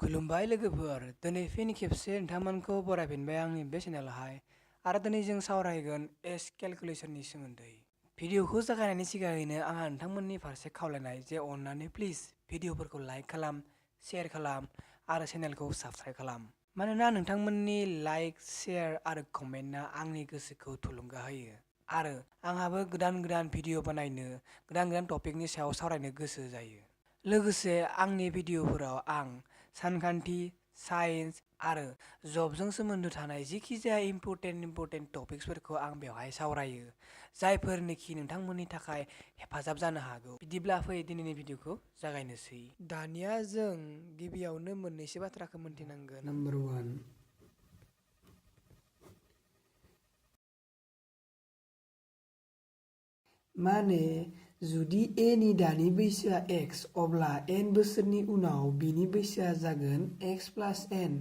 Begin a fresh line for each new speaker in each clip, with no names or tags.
खुलुमबाय लोगोफोर, दिनै फिन खेबसे नोंथांमोनखौ बरायफिनबाय आंनि बे चेनेलावहाय आरो दिनै जों सावरायगोन एस केलकुलेसननि सोमोन्दै। भिडिअखौ जागायनायनि सिगाङैनो आंहा नोंथांमोननि फारसे खावलायनाय जे अननानै प्लिज भिडिअफोरखौ लाइक खालाम, शेयार खालाम आरो चेनेलखौ साबस्क्राइब खालाम। मानोना नोंथांमोननि लाइक, शेयार आरो कमेन्टआ आंनि गोसोखौ थुलुंगा होयो आरो आंहाबो गोदान भिडिअ बानायनो, गोदान टपिकनि सायाव सावरायनो गोसो जायो। लोगोसे आंनि भिडिअफोराव आं सानखान्थि, साइन्स आरो जबजों सोमोन्दो थानाय जिखिजाया इम्परटेन्ट टपिक्सफोरखौ आं बेवहाय सावरायो, जायफोरनिखि नोंथांमोननि थाखाय हेफाजाब जानो हागौ। बिदिब्ला फै दिनैनि भिडिअखौ जागायनोसै। दानिया जों गिबियावनो मोननैसो बाथ्राखौ मोनथिनांगोन। नाम्बार 1, माने जुदि ए नि दानि बैसोआ x, अब्ला n बोसोरनि उनाव बिनि बैसोआ जागोन x प्लास n।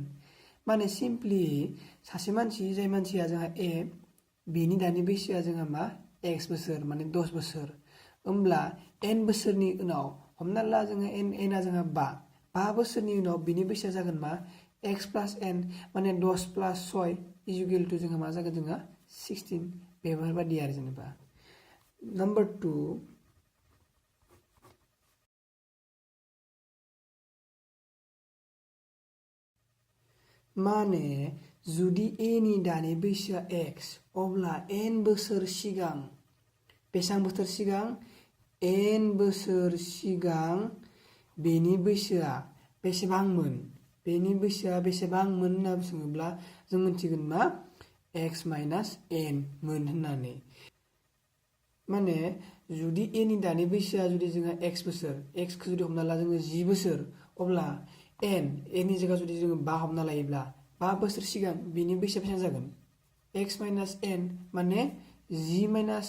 माने सिम्पलि सासे मानसि, जाय मानसिया जोंहा a, बिनि दानि बैसोआ जोंहा मा x बोसोर, माने 10 बोसोर। होमब्ला n बोसोरनि उनाव, हमना ला जोङो n आ जोंहा 5 बोसोरनि उनाव बिनि बैसोआ जागोन मा x प्लास n, माने 10 प्लास 6 इजुकेल टु जोंहा मा जागोन, जोंहा 16। बेफोरबायदि आरो जेनेबा। Number 2, माने जुदि a नि दानि बैसोआ x, अब्ला n बोसोर सिगां, बेसेबां बोसोर सिगां, n बोसोर सिगां बेनि बैसोआ बेसेबांमोन, बेनि बैसोआ बेसेबांमोन होनना सोङोब्ला जों मिथिगोन मा x माइनास n मोन होननानै। माने जुदि a नि दानि बैसोआ जुदि जोंहा x बोसोर, x खौ जुदि हमना ला जोङो 10 बोसोर, अब्ला n नि जायगायाव जुदि जोङो 5 हमना लायोब्ला 5 बोसोर सिगां बिनि बैसोआ बेसेबां जागोन, x माइनास n, माने 10 माइनास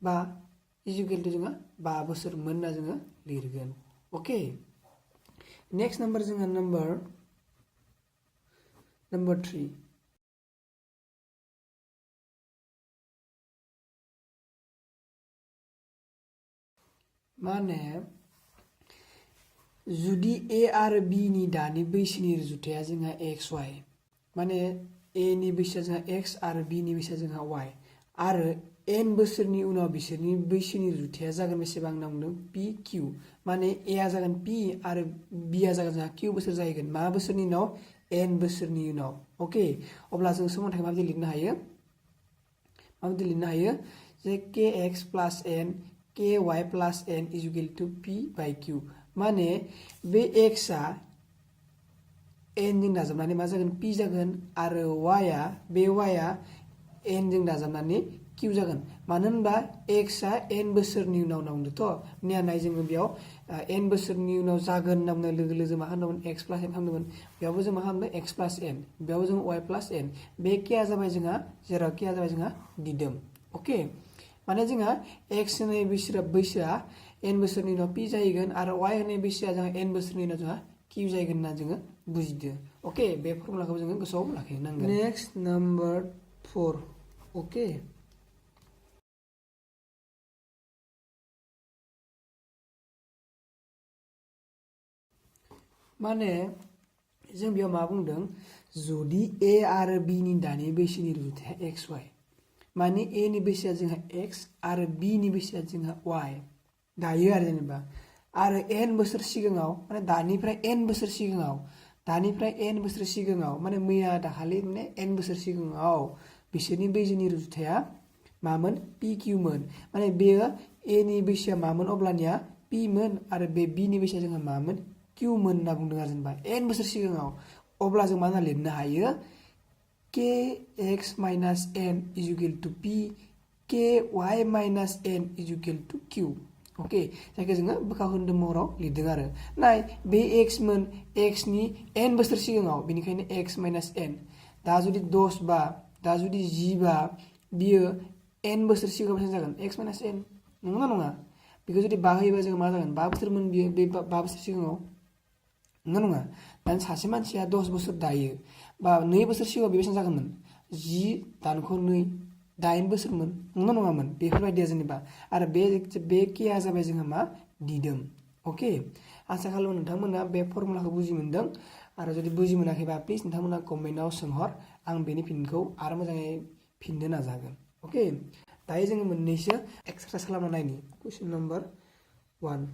5 इजुकेल टु जोङो 5 बोसोरमोन होनना जोङो लिरगोन। अके, नेक्स्ट नाम्बार जोंहा नाम्बार 3, माने जुदि a आरो b नि दानि बैसोनि रुजुथाया जोंहा xy, माने a नि बैसोआ जोंहा x आरो b नि बैसोआ जोंहा y, आरो n बोसोरनि उनाव बिसोरनि बैसोनि रुजुथाया जागोन बेसेबां होनना बुंदों, pq। माने a आ जागोन p आरो b आ जागोन जोंहा q बोसोर जाहैगोन। मा बोसोरनि उनाव, n बोसोरनि उनाव। अके, अब्ला जों समानथायखौ माबायदि लिरनो हायो, जे kx plus n ky plus n equal to p bye q। माने बे x आ n जों दाजाबनानै मा जागोन, p जागोन, आरो बे y आ n जों दाजाबनानै q जागोन। मानो होनबा x आ n बोसोरनि उनाव होनना बुंदोंथ', नाय जोङो बेयाव n बोसोरनि उनाव जागोन होनना बुंनाय लोगो लोगो मा खालामदोंमोन, x प्लास n खालामदोंमोन। बेयावबो जों मा खालामदों, x प्लास n, बेयाव जों y प्लास n। बे k आ जाबाय जोंहा, जेराव k आ जाबाय जोंहा दिदोम। अके, माने जोंहा x होनाय बैसोआ n बोसोरनि उनाव p जाहैगोन, आरो y होनाय बैसोआ जोंहा n बोसोरनि उनाव जोंहा q जाहैगोन होनना जोङो बुजिदो। अके, बे फर्मुलाखौ जोङो गोसोआव लाखिनांगोन। Next number 4। अके, माने जों बेयाव मा बुंदों, जुदि a आरो b नि दानि बैसोनि रुजुथाया xy, माने a नि बैसोआ जोंहा x आरो b नि बैसोआ जोंहा y दायो आरो जेनेबा, आरो n बोसोर सिगाङाव, माने दानिफ्राय n बोसोर सिगाङाव, माने मैया दाखालि माने n बोसोर सिगाङाव बिसोरनि बैसोनि रुजुथाया मामोन, pq मोन। माने बेयो a नि बैसोआ मामोन अब्लानिया p मोन, आरो बे b नि बैसोआ जोंहा मामोन, q मोन होनना बुंदों आरो जेनेबा n बोसोर सिगाङाव। अब्ला जों मा होनना लिरनो हायो, kx minus n equal to p, ky minus n equal to q। Okay, जायखौ जोङो बोखाखोन्दो महराव लिरदों आरो। नाय, बे x मोन, x नि n बोसोर सिगाङाव, बेनिखायनो x माइनास n। दा जुदि 10 बा, दा जुदि 10 बा, बियो n बोसोर सिगाङाव बेसेबां जागोन, x माइनास n, नंगौना नङा? बेखौ जुदि 5 होयोबा जोङो मा जागोन, 5 बोसोरमोन बियो, बे 5 बोसोर सिगाङाव, नंगौ नङा? दा सासे मानसिया 10 बोसोर दायो, बा 2 बोसोर सिगाङाव बे बेसेबां जागोनमोन, 10 दानखौ 2, 8 बोसोरमोन, नंगौना नङामोन? बेफोरबायदिया जेनेबा, आरो बे k आ जाबाय जोंहा मा, दिदोम। अके आसा खालामो नोंथांमोना बे फर्मुलाखौ बुजि मोनदों आरो जुदि बुजि मोनाखैबा प्लिज नोंथांमोना कमेन्टआव सोंहर आं बेनि फिनखौ आरो मोजाङै फिननो नाजागोन अके दायो जोङो मोननैसो एक्सारसाइज खालामना नायनि कुइसन नम्बर 1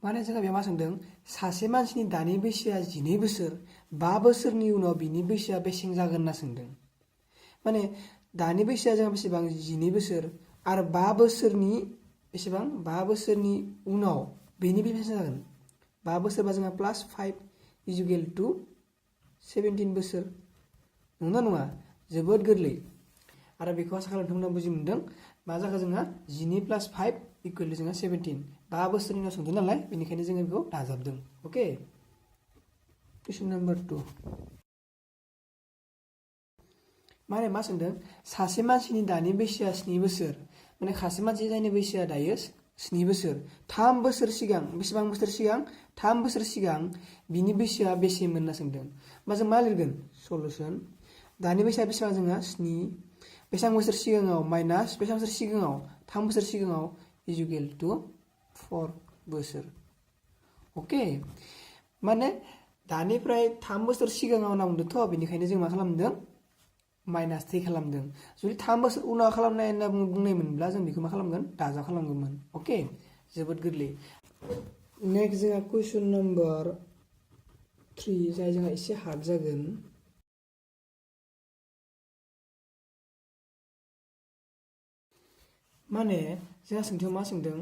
माने जोंहा बेयाव मा सोंदों सासे मानसिनि दानि बैसोआ 12 बोसोर 5 बोसोरनि उनाव बिनि बैसोआ बेसेबां जागोन होनना सोंदों माने दानि बैसोआ जोंहा बेसेबां 12 बोसोर आरो 5 बोसोरनि बेसेबां 5 बोसोरनि उनाव बेनि बेसेबां जागोन 5 बोसोरबा जोंहा +5 इजुकेल टु 17 बोसोर नंगौना नङा जोबोद गोरलै आरो बेखौ आसा खालामो नोंथांमोना बुजि मोनदों मा जाखो जोंहा 12 + 5 इकुवेल टु जोंहा 17 5 बोसोरनि उनाव सोंदों नालाय बेनिखायनो जोङो बेखौ दाजाबदों अके कुइसन नम्बर 2 माने मा सोंदों सासे मानसिनि दानि बैसोआ 7 बोसोर माने सासे मानसि जायनि बैसोआ दायो 7 बोसोर 3 बोसोर सिगां बेसेबां बोसोर सिगां 3 बोसोर सिगां बिनि बैसोआ बेसेमोन होनना सोंदों होमबा जों मा लिरगोन सलुसन दानि बैसोआ बेसेबां जोंहा 7 बेसेबां बोसोर सिगाङाव माइनास बेसेबां बोसोर सिगाङाव 3 बोसोर सिगाङाव इजुकेल टु 4 बोसोर अके माने दानिफ्राय 3 बोसोर सिगाङाव होनना बुंदोंथ' बेनिखायनो जों मा खालामदों -3 खालामदों जुदि 3 बोसोर उनाव खालामनाय होनना बुंनायमोनब्ला जों बेखौ मा खालामगोन दाजाब खालामगौमोन अके जोबोद गोरलै नेक्स्ट जोंहा कुइसन नम्बर 3 जाय जोंहा एसे हार्ड जागोन माने जोंहा सोंथियाव मा सोंदों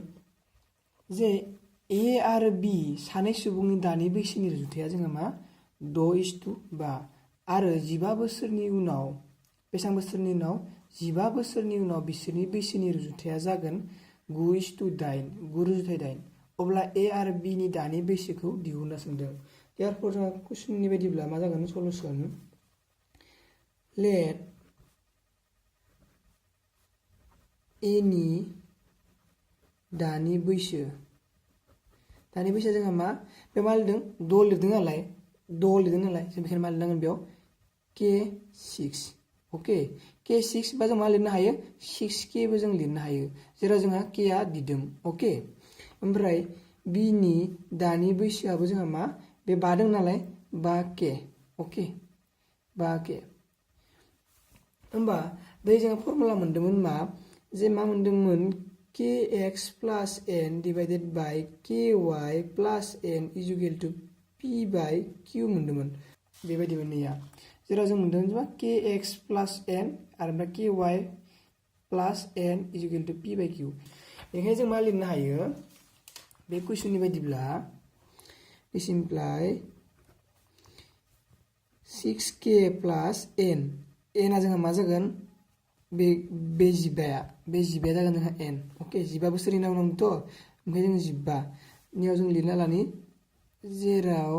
जे ए आरो बी सानै सुबुंनि दानि बैसोनि रुजुथाया जोंहा मा 6:5 आरो 15 बोसोरनि उनाव बेसेबां बोसोरनि उनाव 15 बोसोरनि उनाव बिसोरनि बैसोनि रुजुथाया जागोन 9:8 9:8 अब्ला ए आरो बी नि दानि बैसोखौ दिहुनना सोंदों देयरफर जोंहा कुइसननि बायदिब्ला मा जागोन सलुसन लेट ए नि दानि बैसोआ जोंहा मा बे मा लिरदों 6 लिरदों नालाय जों बेखायनो मा लिरनांगोन बेयाव K6 अके K6 बा जों मा लिरनो हायो 6K बो जों लिरनो हायो जेराव जोंहा K आ दिदोम अके ओमफ्राय B नि दानि बैसोआबो जोंहा मा बे 5 दं नालाय 5K अके 5K होमबा बै जों फर्मुला मोनदोंमोन मा जे मा मोनदोंमोन kx plus n divided by ky plus n is equal to p by q मोनदोंमोन बेबायदि मोनैया जेराव जों मोनदोंमोन मा kx plus n आरो ky plus n is equal to p by q बेखायनो जों मा लिरनो हायो बे कुइसननि बायदिब्ला this imply 6k plus n n आ जोंहा मा जागोन बे 15 जागोन जोंहा n अके 15 बोसोरनि उनाव नांगौथ' ओमफ्राय जों 15 नियाव जों लिरना लानि जेराव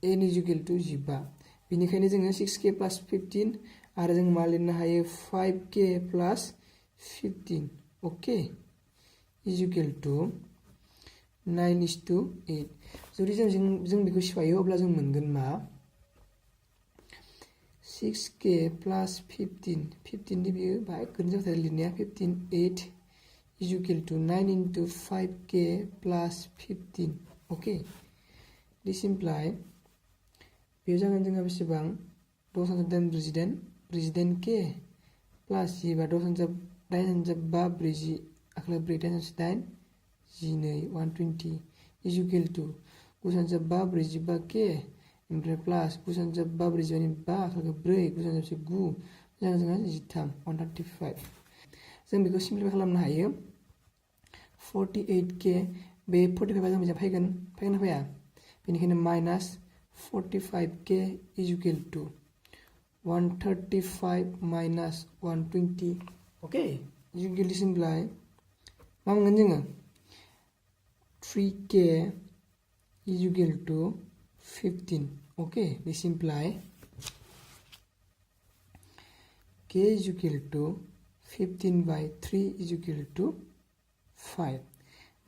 n is equal to 15 बेनिखायनो जोङो 6k plus 15 आरो जों मा लिरनो हायो 5k plus 15 okay is equal to 9:8 जुदि जों बेखौ सिफायो अब्ला जों मोनगोन मा 6k plus 15 नि बियो बाहाय गोरोन्थि जाबाय लिरनाया 15 8 is equal to 9 into 5k plus 15 okay this imply बेयो जागोन जोंहा बेसेबां 10 k plus 10 8 120 is equal to 9:5 k ओमफ्राय प्लास 9:5 जोंहा 135 जों बेखौ सिम्प्लिफाइ खालामनो हायो 48k बे 45 जों बेजा फैगोन ना फैया बेनिखायनो -45k is equal to 135 minus 120 okay is equal to सिम्प्लाइ मा मोनगोन जोङो 3k is equal to 15 okay this imply k is equal to 15 by 3 is equal to 5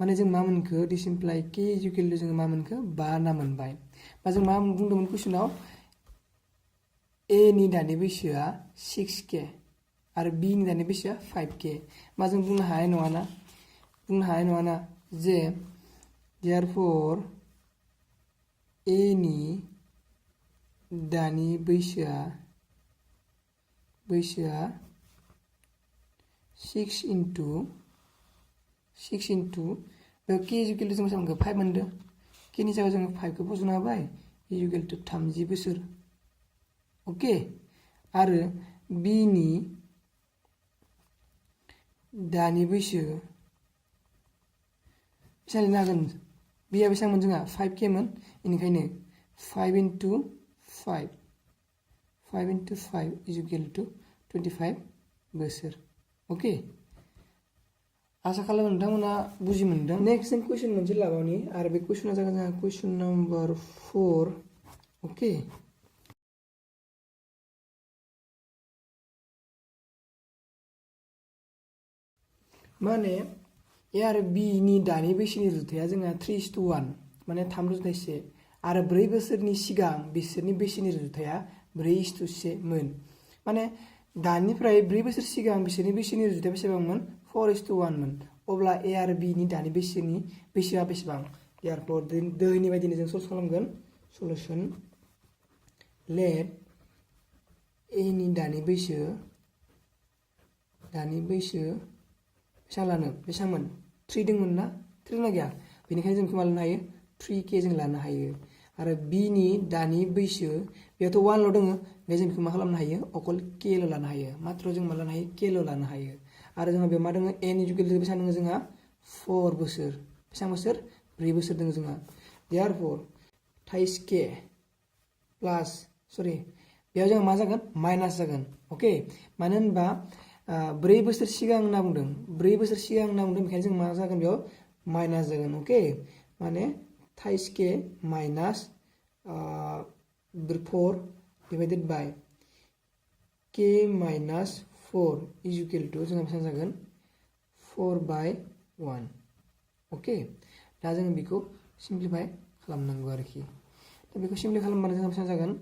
माने जों मा मोनखो this imply k is equal to जों मा मोनखो 5 ना मोनबाय बा जों मा बुंदोंमोन कुइसनाव a नि दानि बैसोआ 6k आरो B नि दानि बैसोआ 5k मा जों बुंनो हानाय नङाना जे therefore A नि दानि बैसोआ 6 into k इजुकेल जों बेसेबां 5 मोनदों k नि जायगायाव जों 5 खौ फज'ना होबाय इजुकेल टु 30 बोसोर ओके आरो B नि दानि बैसो बेसेबां लिरनो हागोन B आ बेसेबांमोन जोंहा 5k मोन बेनिखायनो 5 into 5 इजुकेल टु 25 बोसोर ओके आसा खालामो नोंथांमोना बुजि मोनदों नेक्स्ट जों कुइसन मोनसे लाबावनि आरो बे कुइसना जागोन जोंहा कुइसन नम्बर 4 ओके माने ए आरो बी नि दानि बैसोनि रुजुथाया जोंहा 3:1 माने 3:1 आरो 4 बोसोरनि सिगां बिसोरनि बैसोनि रुजुथाया 4:1 मोन माने दानिफ्राय 4 बोसोर सिगां बिसोरनि बैसोनि रुजुथाया बेसेबांमोन 4:1 मोन अब्ला ए आरो बी नि दानि बैसोआ बेसेबां therefore दोहैनि बायदिनो जों सल्भ खालामगोन सल्युशन लेट ए नि दानि बैसो बेसेबां लानो बेसेबांमोन 3 दंमोन ना 3 ना गैया बेनिखायनो जों मा लानो हायो 3k जों लानो हायो आरो b नि दानि बैसो बेयावथ' 1 ल' दङ बे जों बेखौ मा खालामनो हायो अकल k ल' लानो हायो मात्र जों मा लानो हायो k ल' लानो हायो आरो जोंहा बेयाव मा दङ a नि इजुकेल बेसेबां दङ जोंहा 4 बोसोर बेसेबां बोसोर 4 बोसोर दङ जोंहा therefore 28k प्लास सरि बेयाव जोंहा मा जागोन माइनास जागोन ओके मानो होनबा 4 बोसोर सिगां होनना बुंदों बेखायनो जों मा जागोन बेयाव माइनास जागोन ओके माने 28k minus 4 divided by k minus 4 equal to जोंहा बेसेबां जागोन 4/1 ओके दा जों बेखौ सिम्प्लिफाइ खालामनांगौ आरोखि दा बेखौ सिम्प्लिफाइ खालामबानो जोंहा बेसेबां जागोन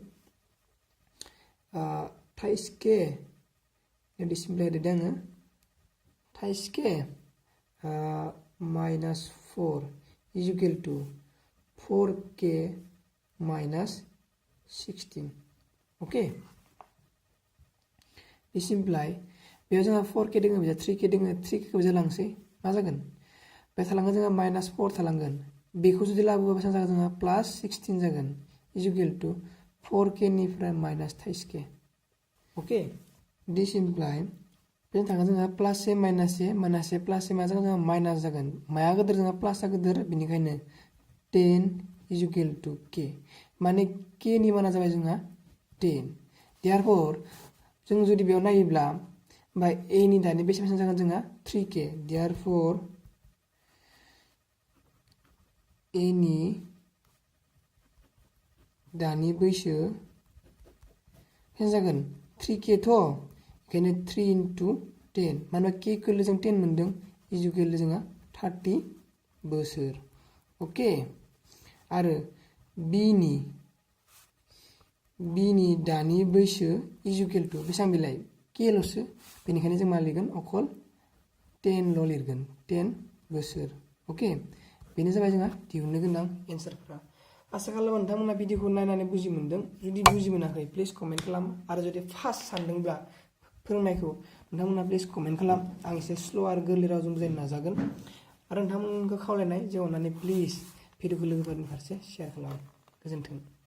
28k सिम्प्लिफाइ होदो आङो 28k minus 4 equal to 4k minus 16 okay बे सिम्प्लाइ बेयाव जोंहा 4k दङ बेयाव 3k दङ 3k खौ जालांसै मा जागोन बे थालांगोन जोंहा माइनास 4 थालांगोन बेखौ जुदि लाबोबा बेसेबां जागोन जोंहा प्लास 16 जागोन इजुकेल टु 4k निफ्राय माइनास 28k ओके दिस इमप्लाइ बेनि थाखाय जोंहा प्लास ए माइनास ए प्लास ए मा जागोन जोंहा माइनास जागोन माया गोदोर जोंहा प्लासआ गोदोर बेनिखायनो 10 इजुकेल टु k माने k नि माना जाबाय जोंहा 10 therefore जों जुदि बेयाव नायोब्ला बाय a नि दानि बेसेबां जागोन जोंहा 3k therefore a नि दानि बैसो बेसेबां जागोन 3k थ' ओंखायनो 3 into 10 मानोना k खौ जों 10 मोनदों इजुकेल जोंहा 30 बोसोर ओके आरो b नि दानि बैसो इजुकेल टु बेसेबां बिलाय k ल'सो बेनिखायनो जों मा लिरगोन अकल 10 ल' लिरगोन 10 बोसोर ओके बेनो जाबाय जोंहा दिहुननो गोनां एन्सारफ्रा आसा खालामो नोंथांमोना भिडिअखौ नायनानै बुजि मोनदों जुदि बुजि मोनाखै प्लिज कमेन्ट खालाम आरो जुदि फार्स्ट सानदोंब्ला फोरोंनायखौ नोंथांमोना प्लिज कमेन्ट खालाम आं एसे स्ल' आरो गोरलै रावजों बुजायनो नाजागोन आरो नोंथांमोनखौ खावलायनाय जे अननानै प्लिज भिडिअखौ लोगोफोरनि फारसे शेयार खालाम गोजोन्थों।